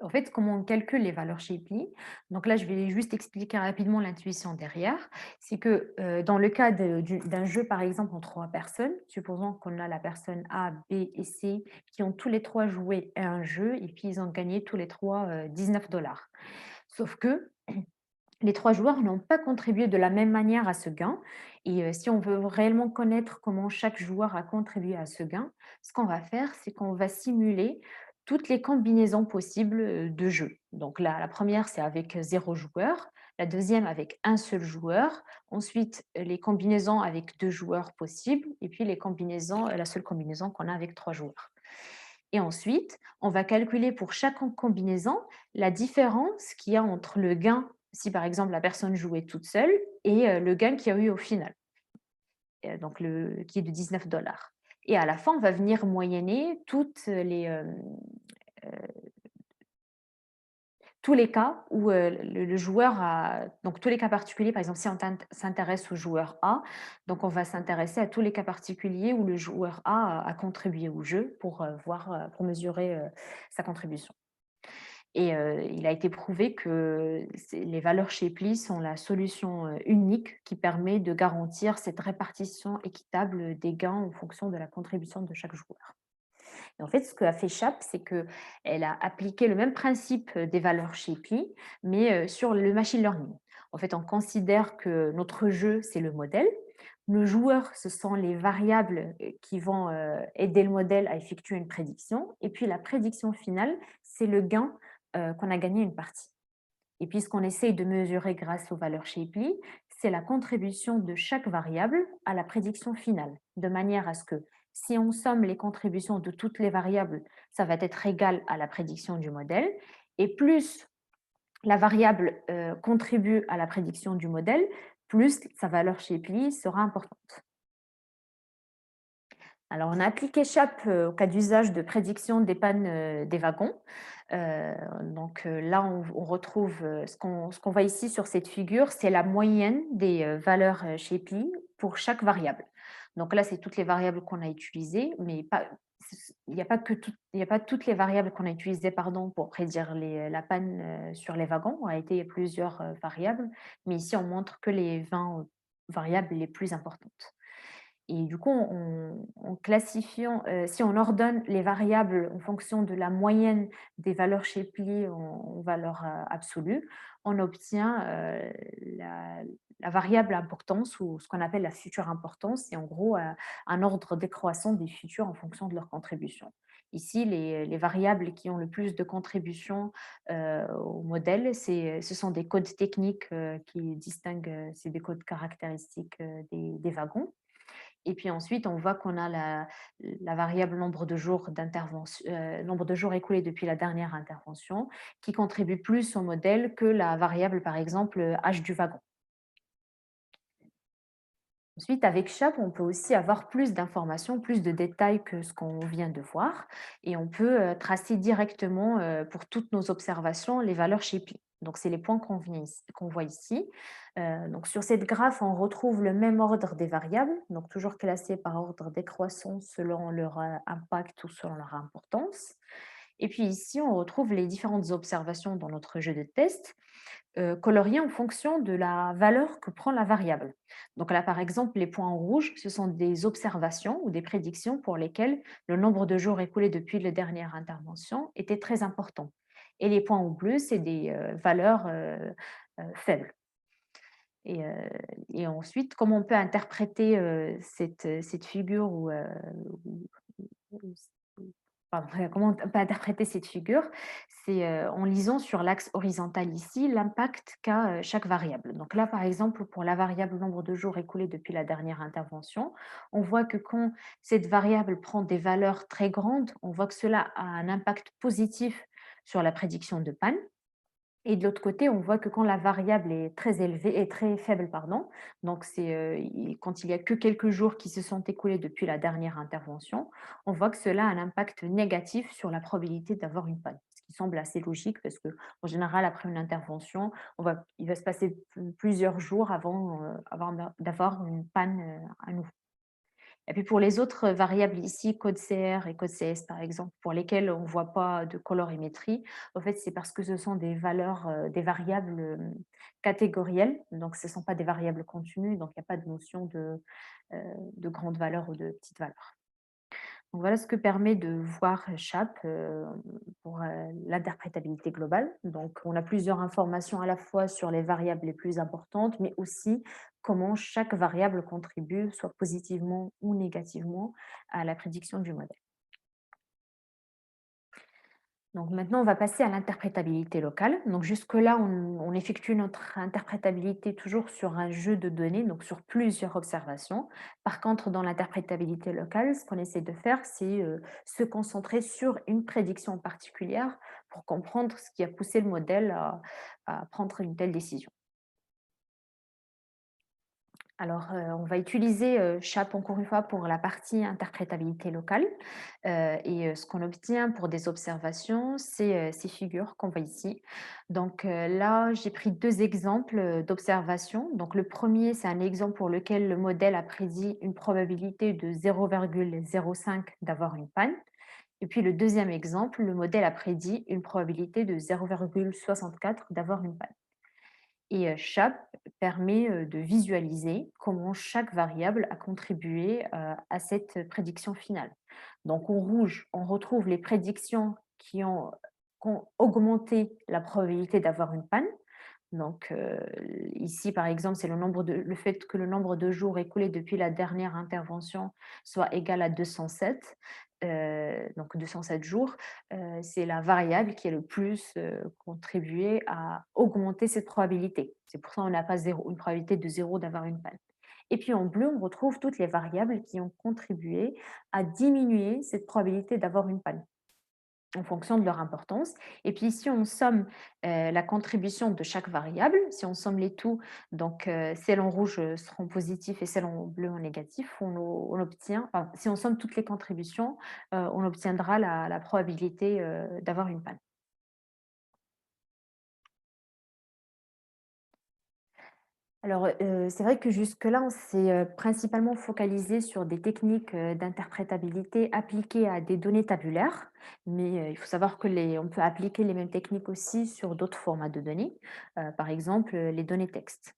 En fait, comment on calcule les valeurs Shapley? Donc là, je vais juste expliquer rapidement l'intuition derrière. C'est que dans le cas d'un jeu, par exemple, en trois personnes, supposons qu'on a la personne A, B et C qui ont tous les trois joué à un jeu et puis ils ont gagné tous les trois 19 $. Sauf que les trois joueurs n'ont pas contribué de la même manière à ce gain. Et si on veut réellement connaître comment chaque joueur a contribué à ce gain, ce qu'on va faire, c'est qu'on va simuler toutes les combinaisons possibles de jeu. Donc là, la première, c'est avec zéro joueur. La deuxième, avec un seul joueur. Ensuite, les combinaisons avec deux joueurs possibles. Et puis la seule combinaison qu'on a avec trois joueurs. Et ensuite, on va calculer pour chaque combinaison la différence qu'il y a entre le gain, si par exemple la personne jouait toute seule, et le gain qu'il y a eu au final, donc qui est de 19 $. Et à la fin, on va venir moyenner tous les cas où le joueur a, donc tous les cas particuliers, par exemple, si on s'intéresse au joueur A, donc on va s'intéresser à tous les cas particuliers où le joueur A a contribué au jeu pour mesurer sa contribution. Et il a été prouvé que les valeurs Shapley sont la solution unique qui permet de garantir cette répartition équitable des gains en fonction de la contribution de chaque joueur. Et en fait, ce qu'a fait Sharpe, c'est qu'elle a appliqué le même principe des valeurs Shapley, mais sur le machine learning. En fait, on considère que notre jeu, c'est le modèle. Le joueur, ce sont les variables qui vont aider le modèle à effectuer une prédiction. Et puis la prédiction finale, c'est le gain qu'on a gagné une partie. Et puis ce qu'on essaye de mesurer grâce aux valeurs Shapley, c'est la contribution de chaque variable à la prédiction finale, de manière à ce que si on somme les contributions de toutes les variables, ça va être égal à la prédiction du modèle. Et plus la variable contribue à la prédiction du modèle, plus sa valeur Shapley sera importante. Alors, on a appliqué SHAP au cas d'usage de prédiction des pannes des wagons. Là, on retrouve ce qu'on voit ici sur cette figure, c'est la moyenne des valeurs Shapley pour chaque variable. Donc là, c'est toutes les variables qu'on a utilisées, mais il n'y a pas il y a pas toutes les variables qu'on a utilisées pardon, pour prédire la panne sur les wagons. En réalité, il y a plusieurs variables, mais ici, on montre que les 20 variables les plus importantes. Et du coup, en classifiant, si on ordonne les variables en fonction de la moyenne des valeurs Shapley en valeur absolue, on obtient la variable importance ou ce qu'on appelle la future importance, c'est en gros un ordre décroissant des futurs en fonction de leur contribution. Ici, les variables qui ont le plus de contributions au modèle, ce sont des codes techniques qui distinguent, c'est des codes caractéristiques des wagons. Et puis ensuite, on voit qu'on a la variable nombre de jours nombre de jours écoulés depuis la dernière intervention, qui contribue plus au modèle que la variable, par exemple, âge du wagon. Ensuite, avec SHAP, on peut aussi avoir plus d'informations, plus de détails que ce qu'on vient de voir, et on peut tracer directement pour toutes nos observations les valeurs Shapley. Donc, c'est les points qu'on voit ici. Donc, sur cette graphe, on retrouve le même ordre des variables, donc toujours classées par ordre décroissant selon leur impact ou selon leur importance. Et puis ici, on retrouve les différentes observations dans notre jeu de test coloriées en fonction de la valeur que prend la variable. Donc là, par exemple, les points en rouge, ce sont des observations ou des prédictions pour lesquelles le nombre de jours écoulés depuis la dernière intervention était très important. Et les points en bleu, c'est des valeurs faibles. Et, euh, et ensuite, comment on peut interpréter cette figure ou- pardon, comment on peut interpréter cette figure? C'est en lisant sur l'axe horizontal ici l'impact qu'a chaque variable. Donc là, par exemple, pour la variable nombre de jours écoulés depuis la dernière intervention, on voit que quand cette variable prend des valeurs très grandes, on voit que cela a un impact positif sur la prédiction de panne. Et de l'autre côté, on voit que quand la variable est très élevée, est très faible, pardon, donc c'est quand il y a que quelques jours qui se sont écoulés depuis la dernière intervention, on voit que cela a un impact négatif sur la probabilité d'avoir une panne. Ce qui semble assez logique parce que en général, après une intervention, il va se passer plusieurs jours avant d'avoir une panne à nouveau. Et puis pour les autres variables ici, code CR et code CS par exemple, pour lesquelles on ne voit pas de colorimétrie, en fait, c'est parce que ce sont des valeurs, des variables catégorielles, donc ce ne sont pas des variables continues, donc il n'y a pas de notion de grande valeur ou de petite valeur. Donc voilà ce que permet de voir SHAP pour l'interprétabilité globale. Donc on a plusieurs informations à la fois sur les variables les plus importantes, mais aussi comment chaque variable contribue, soit positivement ou négativement, à la prédiction du modèle. Donc maintenant, on va passer à l'interprétabilité locale. Donc jusque-là, on effectue notre interprétabilité toujours sur un jeu de données, donc sur plusieurs observations. Par contre, dans l'interprétabilité locale, ce qu'on essaie de faire, c'est se concentrer sur une prédiction particulière pour comprendre ce qui a poussé le modèle à prendre une telle décision. Alors, on va utiliser SHAP encore une fois pour la partie interprétabilité locale. Ce qu'on obtient pour des observations, c'est ces figures qu'on voit ici. Donc là, j'ai pris deux exemples d'observations. Donc le premier, c'est un exemple pour lequel le modèle a prédit une probabilité de 0,05 d'avoir une panne. Et puis le deuxième exemple, le modèle a prédit une probabilité de 0,64 d'avoir une panne. Et SHAP permet de visualiser comment chaque variable a contribué à cette prédiction finale. Donc en rouge, on retrouve les prédictions qui ont augmenté la probabilité d'avoir une panne. Donc, ici, par exemple, c'est le fait que le nombre de jours écoulés depuis la dernière intervention soit égal à 207, donc 207 jours, c'est la variable qui a le plus contribué à augmenter cette probabilité. C'est pour ça qu'on n'a pas une probabilité de zéro d'avoir une panne. Et puis en bleu, on retrouve toutes les variables qui ont contribué à diminuer cette probabilité d'avoir une panne en fonction de leur importance. Et puis, si on somme la contribution de chaque variable, si on somme les tout, donc celles en rouge seront positives et celles en bleu en négatif, on obtient, enfin, si on somme toutes les contributions, on obtiendra la probabilité d'avoir une panne. Alors, c'est vrai que jusque-là, on s'est, principalement focalisé sur des techniques, d'interprétabilité appliquées à des données tabulaires, mais, il faut savoir que on peut appliquer les mêmes techniques aussi sur d'autres formats de données, par exemple, les données textes.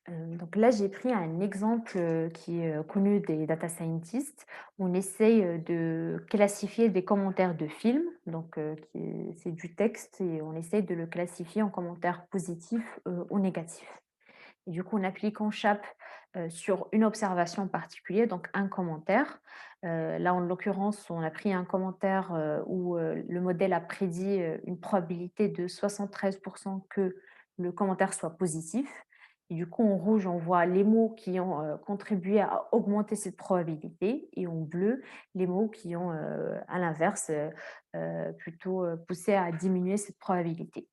Donc là, j'ai pris un exemple, qui est, connu des data scientists. On essaye, de classifier des commentaires de films, donc c'est du texte et on essaye de le classifier en commentaires positifs, ou négatifs. Et du coup, en appliquant SHAP sur une observation particulière, donc un commentaire. Là, en l'occurrence, on a pris un commentaire où le modèle a prédit une probabilité de 73% que le commentaire soit positif. Et du coup, en rouge, on voit les mots qui ont contribué à augmenter cette probabilité, et en bleu, les mots qui ont, à l'inverse, plutôt poussé à diminuer cette probabilité.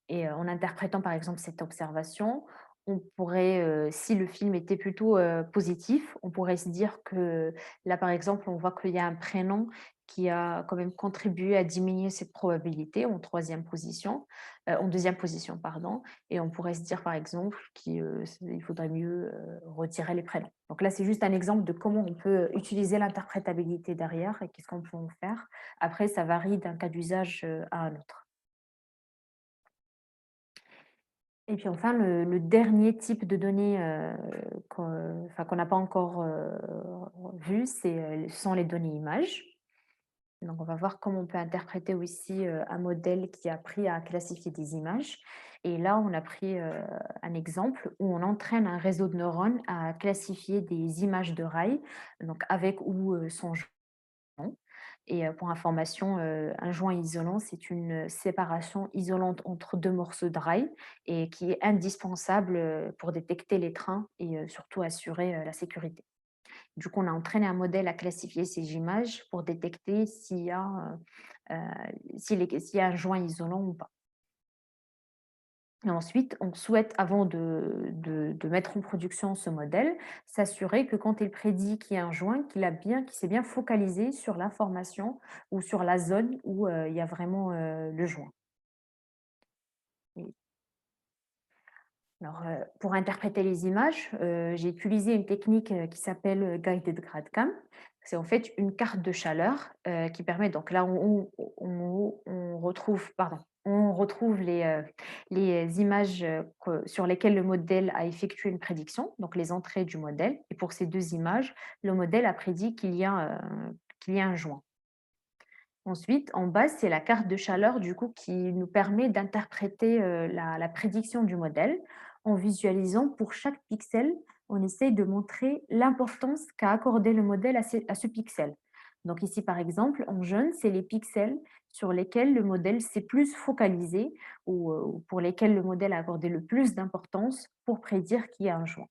Et en interprétant par exemple cette observation, on pourrait, si le film était plutôt, positif, on pourrait se dire que là, par exemple, on voit qu'il y a un prénom qui a quand même contribué à diminuer cette probabilité en troisième position, en deuxième position, pardon, et on pourrait se dire, par exemple, qu'il faudrait mieux, retirer les prénoms. Donc là, c'est juste un exemple de comment on peut utiliser l'interprétabilité derrière et qu'est-ce qu'on peut en faire. Après, ça varie d'un cas d'usage, à un autre. Et puis enfin, le dernier type de données qu'on n'a pas encore vu, ce sont les données images. Donc, on va voir comment on peut interpréter aussi un modèle qui a appris à classifier des images. Et là, on a pris un exemple où on entraîne un réseau de neurones à classifier des images de rails, donc avec ou sans joint. Et pour information, un joint isolant, c'est une séparation isolante entre 2 morceaux de rail et qui est indispensable, pour détecter les trains et surtout assurer, la sécurité. Du coup, on a entraîné un modèle à classifier ces images pour détecter s'il y a un joint isolant ou pas. Et ensuite, on souhaite, avant de mettre en production ce modèle, s'assurer que quand il prédit qu'il y a un joint, qu'il s'est bien focalisé sur l'information ou sur la zone où il y a vraiment le joint. Et alors, pour interpréter les images, j'ai utilisé une technique qui s'appelle Guided Gradcam. C'est en fait une carte de chaleur qui permet, donc là, on retrouve, pardon, on retrouve les images sur lesquelles le modèle a effectué une prédiction, donc les entrées du modèle. Et pour ces deux images, le modèle a prédit qu'il y a un joint. Ensuite, en bas, c'est la carte de chaleur du coup qui nous permet d'interpréter la prédiction du modèle en visualisant pour chaque pixel, on essaye de montrer l'importance qu'a accordé le modèle à ce pixel. Donc ici, par exemple, en jaune, c'est les pixels sur lesquels le modèle s'est plus focalisé ou pour lesquels le modèle a accordé le plus d'importance pour prédire qu'il y a un joint.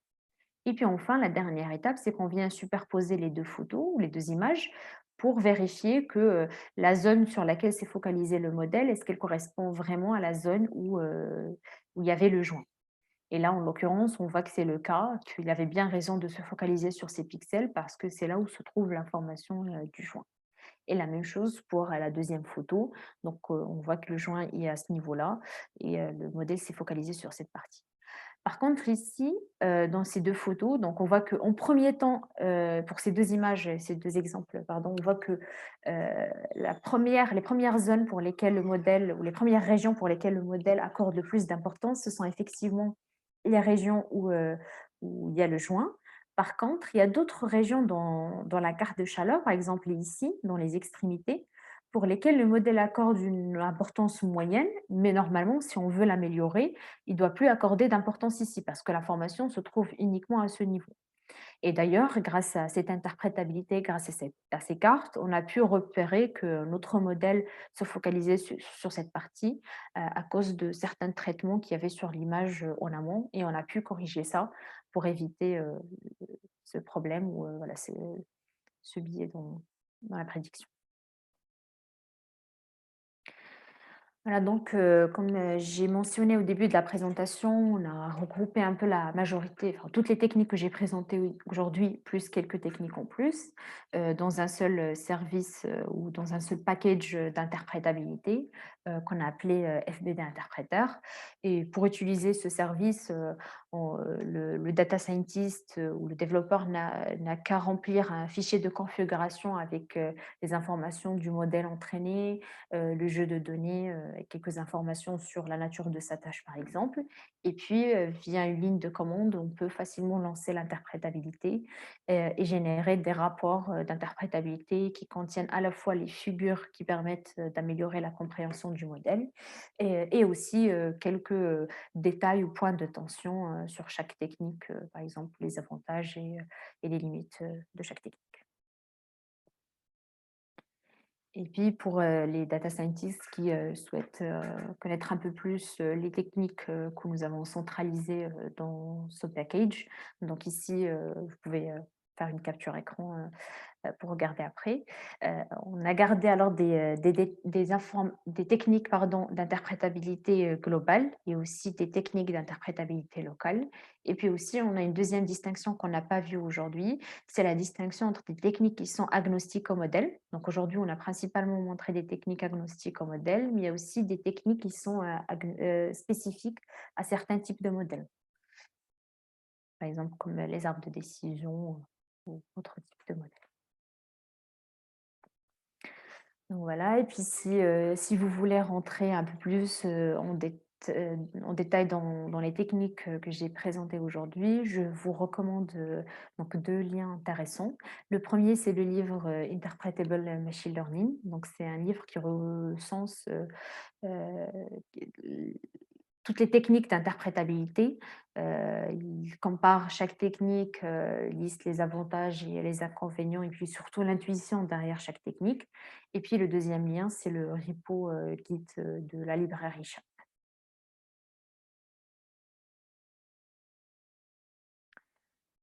Et puis enfin, la dernière étape, c'est qu'on vient superposer les deux photos ou les deux images pour vérifier que la zone sur laquelle s'est focalisé le modèle, est-ce qu'elle correspond vraiment à la zone où il y avait le joint. Et là, en l'occurrence, on voit que c'est le cas, qu'il avait bien raison de se focaliser sur ces pixels parce que c'est là où se trouve l'information du joint. Et la même chose pour la deuxième photo. Donc, on voit que le joint est à ce niveau-là et le modèle s'est focalisé sur cette partie. Par contre, ici, dans ces 2 photos, donc on voit qu'en premier temps, pour ces 2 images, ces 2 exemples, pardon, on voit que, les premières zones pour lesquelles le modèle ou les premières régions pour lesquelles le modèle accorde le plus d'importance, ce sont effectivement les régions où il y a le joint. Par contre, il y a d'autres régions dans la carte de chaleur, par exemple ici, dans les extrémités, pour lesquelles le modèle accorde une importance moyenne, mais normalement, si on veut l'améliorer, il ne doit plus accorder d'importance ici parce que l'information se trouve uniquement à ce niveau. Et d'ailleurs, grâce à cette interprétabilité, grâce à ces cartes, on a pu repérer que notre modèle se focalisait sur cette partie à cause de certains traitements qu'il y avait sur l'image en amont et on a pu corriger ça pour éviter ce problème ou voilà, ce biais dans la prédiction. Voilà, donc, comme, j'ai mentionné au début de la présentation, on a regroupé un peu la majorité, enfin toutes les techniques que j'ai présentées aujourd'hui, plus quelques techniques en plus, dans un seul, service, ou dans un seul package, d'interprétabilité, qu'on a appelé, FBD Interpreter. Et pour utiliser ce service, le data scientist, ou le développeur n'a qu'à remplir un fichier de configuration avec, les informations du modèle entraîné, le jeu de données, et quelques informations sur la nature de sa tâche, par exemple. Et puis, via une ligne de commande, on peut facilement lancer l'interprétabilité et générer des rapports d'interprétabilité qui contiennent à la fois les figures qui permettent d'améliorer la compréhension du modèle et aussi quelques détails ou points de tension sur chaque technique, par exemple les avantages et les limites de chaque technique. Et puis pour, les data scientists qui, souhaitent, connaître un peu plus, les techniques, que nous avons centralisées, dans ce package. Donc ici, vous pouvez, faire une capture écran, pour regarder après. On a gardé alors des techniques pardon, d'interprétabilité globale et aussi des techniques d'interprétabilité locale. Et puis aussi, on a une deuxième distinction qu'on n'a pas vue aujourd'hui, c'est la distinction entre des techniques qui sont agnostiques au modèle. Donc aujourd'hui, on a principalement montré des techniques agnostiques au modèle, mais il y a aussi des techniques qui sont spécifiques à certains types de modèles, par exemple comme les arbres de décision ou autres types de modèles. Donc voilà, et puis si vous voulez rentrer un peu plus, en détail dans les techniques, que j'ai présentées aujourd'hui, je vous recommande, donc 2 liens intéressants. Le premier, c'est le livre, Interpretable Machine Learning. Donc c'est un livre qui recense, heu, toutes les techniques d'interprétabilité. Il compare chaque technique, liste les avantages et les inconvénients et puis surtout l'intuition derrière chaque technique. Et puis le deuxième lien, c'est le repo, Git, de la librairie Sharp.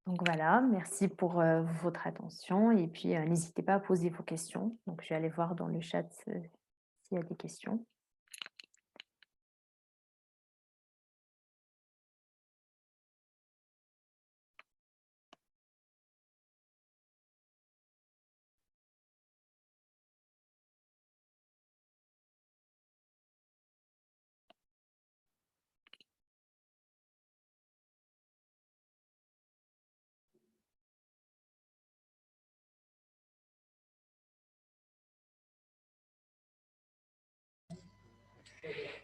Donc voilà, merci pour, votre attention et puis, n'hésitez pas à poser vos questions. Donc je vais aller voir dans le chat, s'il y a des questions.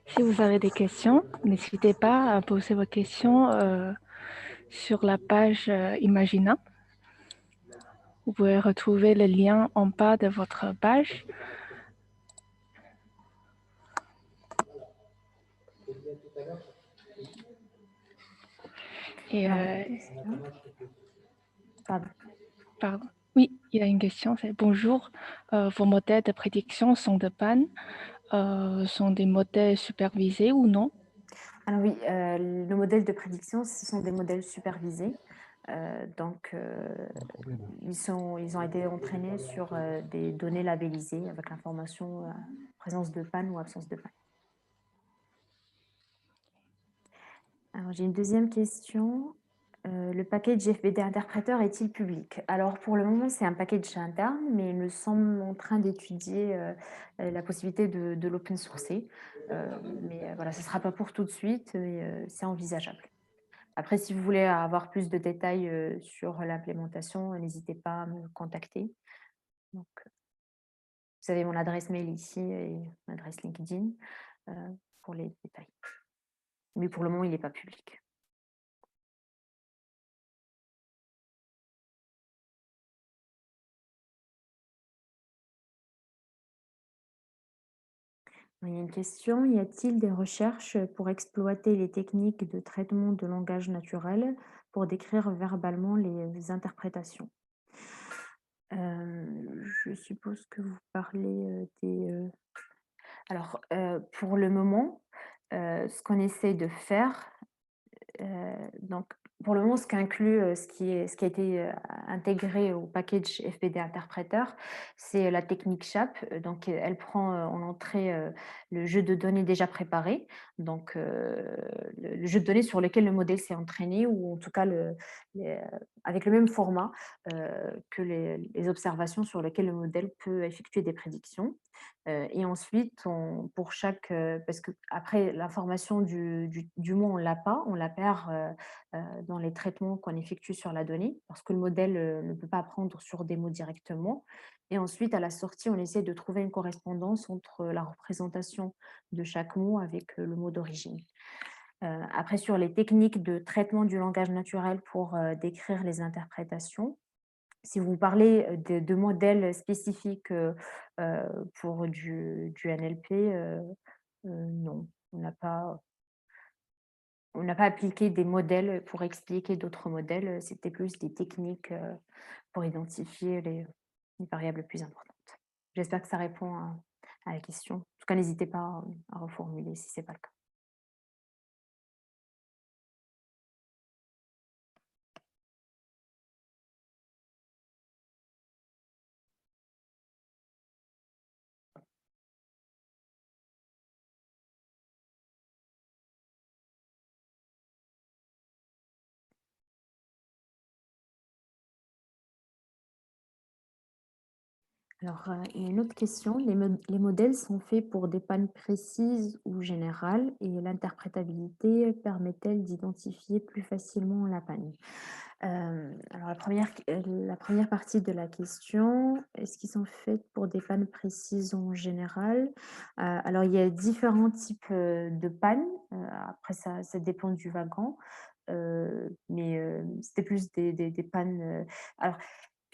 Si vous avez des questions, n'hésitez pas à poser vos questions sur la page Imagina. Vous pouvez retrouver le lien en bas de votre page. Et, Pardon. pardon. Oui, il y a une question. C'est bonjour. Vos modèles de prédiction sont de panne. Sont des modèles supervisés ou non? Alors oui, nos modèles de prédiction, ce sont des modèles supervisés. Donc, ils ont été entraînés sur des données labellisées avec l'information présence de panne ou absence de panne. Alors, j'ai une deuxième question. Le package FBD Interpreter est-il public? Alors, pour le moment, c'est un package interne, mais nous sommes en train d'étudier la possibilité de l'open sourcer. Mais voilà, ce ne sera pas pour tout de suite, mais c'est envisageable. Après, si vous voulez avoir plus de détails sur l'implémentation, n'hésitez pas à me contacter. Donc, vous avez mon adresse mail ici et mon adresse LinkedIn pour les détails. Mais pour le moment, il n'est pas public. Il y a une question, y a-t-il des recherches pour exploiter les techniques de traitement de langage naturel pour décrire verbalement les interprétations? Je suppose que vous parlez Alors, pour le moment, ce qu'on essaie de faire, donc pour le moment, ce qu'inclut, ce qui a été, intégré au package FPD Interpreter, c'est la technique SHAP. Donc, elle prend, en entrée, le jeu de données déjà préparé, donc le jeu de données sur lequel le modèle s'est entraîné ou en tout cas les, avec le même format, que les observations sur lesquelles le modèle peut effectuer des prédictions. Et ensuite, pour chaque, parce qu'après l'information du mot, on l'a pas, on la perd dans les traitements qu'on effectue sur la donnée, parce que le modèle ne peut pas apprendre sur des mots directement. Et ensuite, à la sortie, on essaie de trouver une correspondance entre la représentation de chaque mot avec le mot d'origine. Après, sur les techniques de traitement du langage naturel pour décrire les interprétations, si vous parlez de modèles spécifiques pour du NLP, non, on n'a pas appliqué des modèles pour expliquer d'autres modèles, c'était plus des techniques pour identifier les variables les plus importantes. J'espère que ça répond à la question. En tout cas, n'hésitez pas à reformuler si ce n'est pas le cas. Alors, il y a une autre question. Les modèles sont faits pour des pannes précises ou générales et l'interprétabilité permet-elle d'identifier plus facilement la panne? Alors la première partie de la question, est-ce qu'ils sont faits pour des pannes précises ou en général? Alors il y a différents types, de pannes, après ça dépend du wagon, mais c'était plus des pannes, alors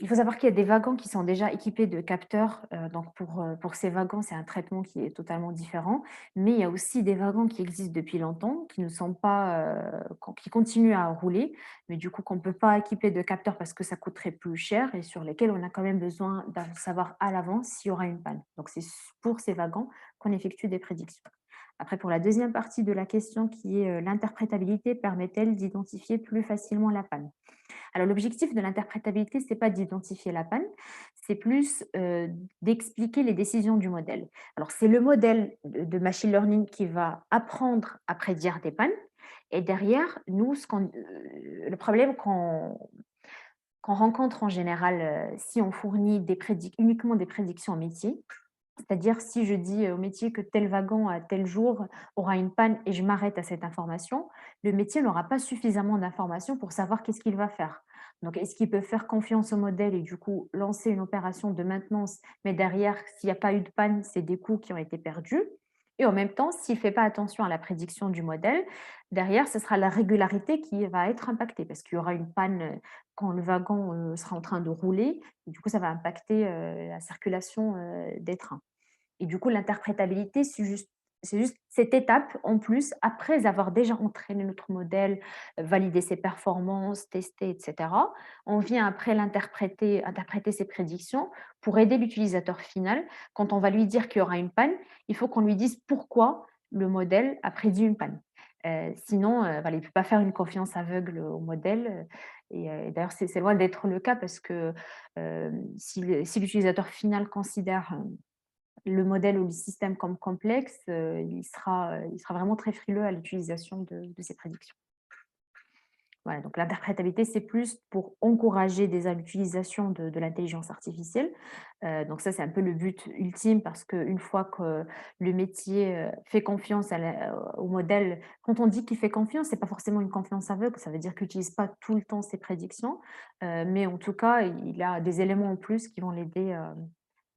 il faut savoir qu'il y a des wagons qui sont déjà équipés de capteurs, donc pour ces wagons, c'est un traitement qui est totalement différent. Mais il y a aussi des wagons qui existent depuis longtemps, qui ne sont pas, qui continuent à rouler, mais du coup qu'on ne peut pas équiper de capteurs parce que ça coûterait plus cher et sur lesquels on a quand même besoin de savoir à l'avance s'il y aura une panne. Donc c'est pour ces wagons qu'on effectue des prédictions. Après, pour la deuxième partie de la question qui est, l'interprétabilité permet-elle d'identifier plus facilement la panne? Alors, l'objectif de l'interprétabilité, ce n'est pas d'identifier la panne, c'est plus d'expliquer les décisions du modèle. Alors, c'est le modèle de machine learning qui va apprendre à prédire des pannes. Et derrière, nous, le problème qu'on rencontre en général si on fournit uniquement des prédictions au métier, c'est-à-dire si je dis au métier que tel wagon à tel jour aura une panne et je m'arrête à cette information, le métier n'aura pas suffisamment d'informations pour savoir qu'est-ce qu'il va faire. Donc, est-ce qu'il peut faire confiance au modèle et du coup lancer une opération de maintenance, mais derrière, s'il n'y a pas eu de panne, c'est des coûts qui ont été perdus. Et en même temps, s'il ne fait pas attention à la prédiction du modèle, derrière, ce sera la régularité qui va être impactée parce qu'il y aura une panne quand le wagon sera en train de rouler. Et du coup, ça va impacter la circulation des trains. Et du coup, l'interprétabilité, c'est juste cette étape en plus, après avoir déjà entraîné notre modèle, validé ses performances, testé, etc. On vient après interpréter ses prédictions pour aider l'utilisateur final. Quand on va lui dire qu'il y aura une panne, il faut qu'on lui dise pourquoi le modèle a prédit une panne. Sinon, voilà, il ne peut pas faire une confiance aveugle au modèle. Et d'ailleurs, c'est loin d'être le cas parce que si l'utilisateur final considère le modèle ou le système comme complexe, il sera vraiment très frileux à l'utilisation de ces prédictions. Voilà, donc l'interprétabilité, c'est plus pour encourager déjà l'utilisation de l'intelligence artificielle, Donc ça, c'est un peu le but ultime parce qu'une fois que le métier, fait confiance au modèle, quand on dit qu'il fait confiance, c'est pas forcément une confiance aveugle, ça veut dire qu'il n'utilise pas tout le temps ses prédictions, mais en tout cas, il a des éléments en plus qui vont l'aider,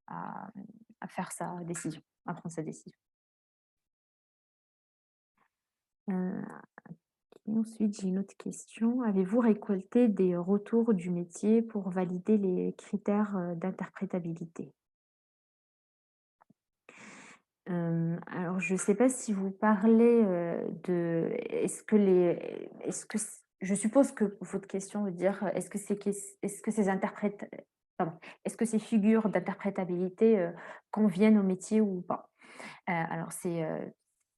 à à faire sa décision, à prendre sa décision. Heu et ensuite, j'ai une autre question. Avez-vous récolté des retours du métier pour valider les critères, d'interprétabilité? Alors je ne sais pas si vous parlez, de est-ce que c je suppose que votre question veut dire, est-ce que ces pardon, est-ce que ces figures d'interprétabilité, conviennent au métier ou pas? Alors c'est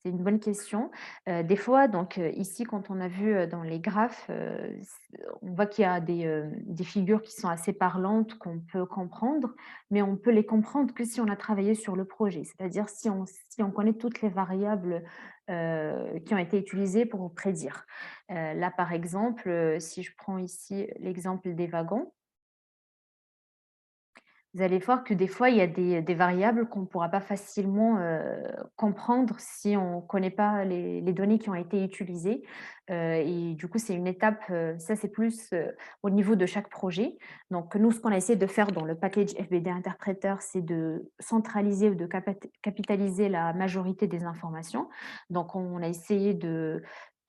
une bonne question. Des fois donc ici quand on a vu, dans les graphes, on voit qu'il y a des figures qui sont assez parlantes qu'on peut comprendre, mais on peut les comprendre que si on a travaillé sur le projet. C'est-à-dire si on connaît toutes les variables, qui ont été utilisées pour prédire. Là par exemple, si je prends ici l'exemple des wagons, vous allez voir que des fois, il y a des variables qu'on ne pourra pas facilement, comprendre si on ne connaît pas les données qui ont été utilisées, et du coup, c'est une étape, ça c'est plus, au niveau de chaque projet. Donc nous, ce qu'on a essayé de faire dans le package FBD Interpreter, c'est de centraliser ou de capitaliser la majorité des informations. Donc on a essayé de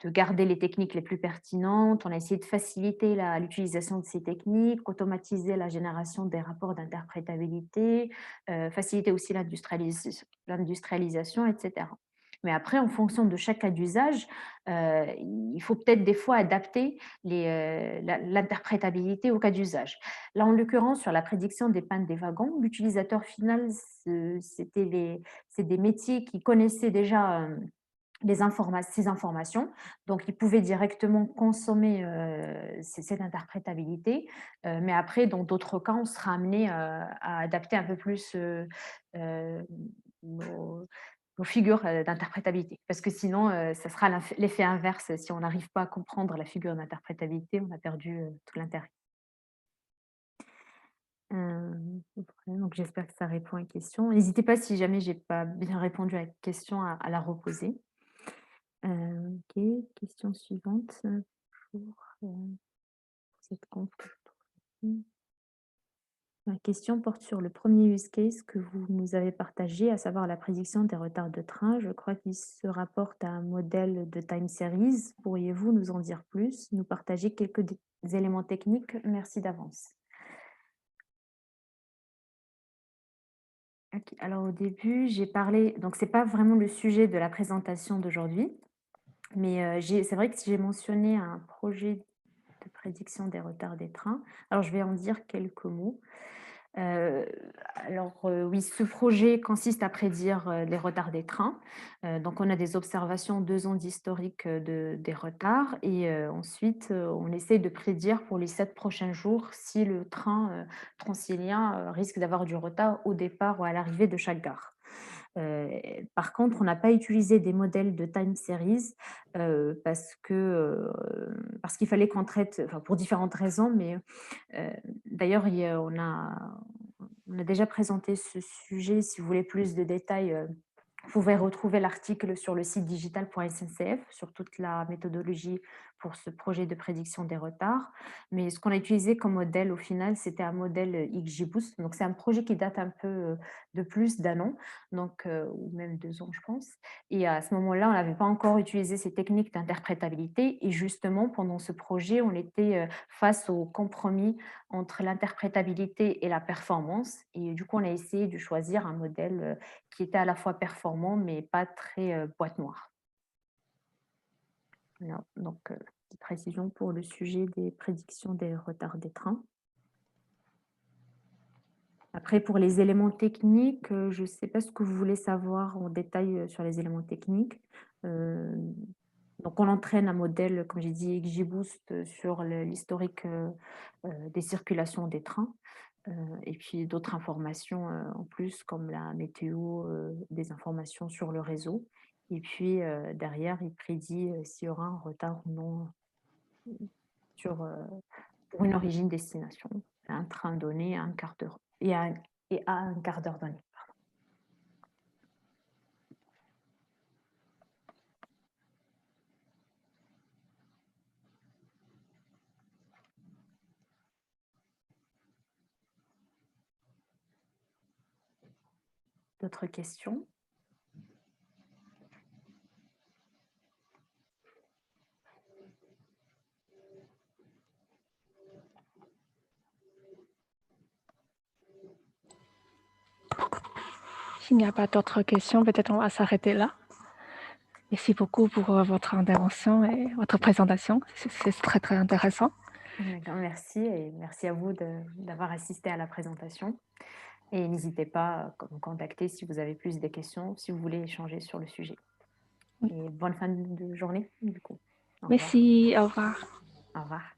garder les techniques les plus pertinentes. On a essayé de faciliter l'utilisation de ces techniques, automatiser la génération des rapports d'interprétabilité, faciliter aussi l'industrialisation, etc. Mais après, en fonction de chaque cas d'usage, il faut peut-être des fois adapter l'interprétabilité au cas d'usage. Là, en l'occurrence, sur la prédiction des pannes des wagons, l'utilisateur final, c'est des métiers qui connaissaient déjà ces informations. Donc, ils pouvaient directement consommer cette interprétabilité. Mais après, dans d'autres cas, on sera amené à adapter un peu plus nos, nos figures d'interprétabilité. Parce que sinon, ça sera l'effet inverse. Si on n'arrive pas à comprendre la figure d'interprétabilité, on a perdu tout l'intérêt. Voilà, donc j'espère que ça répond à la question. N'hésitez pas si jamais j'ai pas bien répondu à la question à la reposer. OK, question suivante, pour, cette configuration. Ma question porte sur le premier use case que vous nous avez partagé, à savoir la prédiction des retards de train. Je crois qu'il se rapporte à un modèle de time series. Pourriez-vous nous en dire plus, nous partager quelques éléments techniques? Merci d'avance. OK, alors au début, j'ai parlé donc c'est pas vraiment le sujet de la présentation d'aujourd'hui, mais c'est vrai que si j'ai mentionné un projet de prédiction des retards des trains. Alors, je vais en dire quelques mots. Heu, oui, ce projet consiste à prédire, les retards des trains. Donc on a des observations 2 ans d'historique, des retards et ensuite, on essaie de prédire pour les 7 prochains jours si le train, transilien, risque d'avoir du retard au départ ou à l'arrivée de chaque gare. Heu, Par contre, on n'a pas utilisé des modèles de time series, parce qu'il fallait qu'on traite enfin pour différentes raisons, mais d'ailleurs on a déjà présenté ce sujet. Si vous voulez plus de détails, vous pouvez retrouver l'article sur le site digital.sncf sur toute la méthodologie pour ce projet de prédiction des retards. Mais ce qu'on a utilisé comme modèle au final, c'était un modèle XGBoost. Donc c'est un projet qui date un peu de plus d'un an, donc, ou même 2 ans, je pense. Et à ce moment-là, on n'avait pas encore utilisé ces techniques d'interprétabilité. Et justement, pendant ce projet, on était face au compromis entre l'interprétabilité et la performance. Et du coup, on a essayé de choisir un modèle qui était à la fois performant, mais pas très boîte noire. Voilà, donc petite précision pour le sujet des prédictions des retards des trains. Après, pour les éléments techniques, je ne sais pas ce que vous voulez savoir en détail sur les éléments techniques. Euh, donc, on entraîne un modèle, comme j'ai dit, XGBoost sur l'historique des circulations des trains. Et puis d'autres informations en plus, comme la météo, des informations sur le réseau. Et puis derrière, il prédit s'il y aura un retard ou non sur, pour une origine-destination, un train donné, un quart d'heure. et à un quart d'heure donné. D'autres questions? S'il n'y a pas d'autres questions, peut-être on va s'arrêter là. Merci beaucoup pour votre intervention et votre présentation. C'est très, très intéressant. D'accord, merci et merci à vous d'avoir assisté à la présentation. Et n'hésitez pas à me contacter si vous avez plus de questions, si vous voulez échanger sur le sujet. Oui. Et bonne fin de journée, du coup. Au revoir. Merci, au revoir. Au revoir.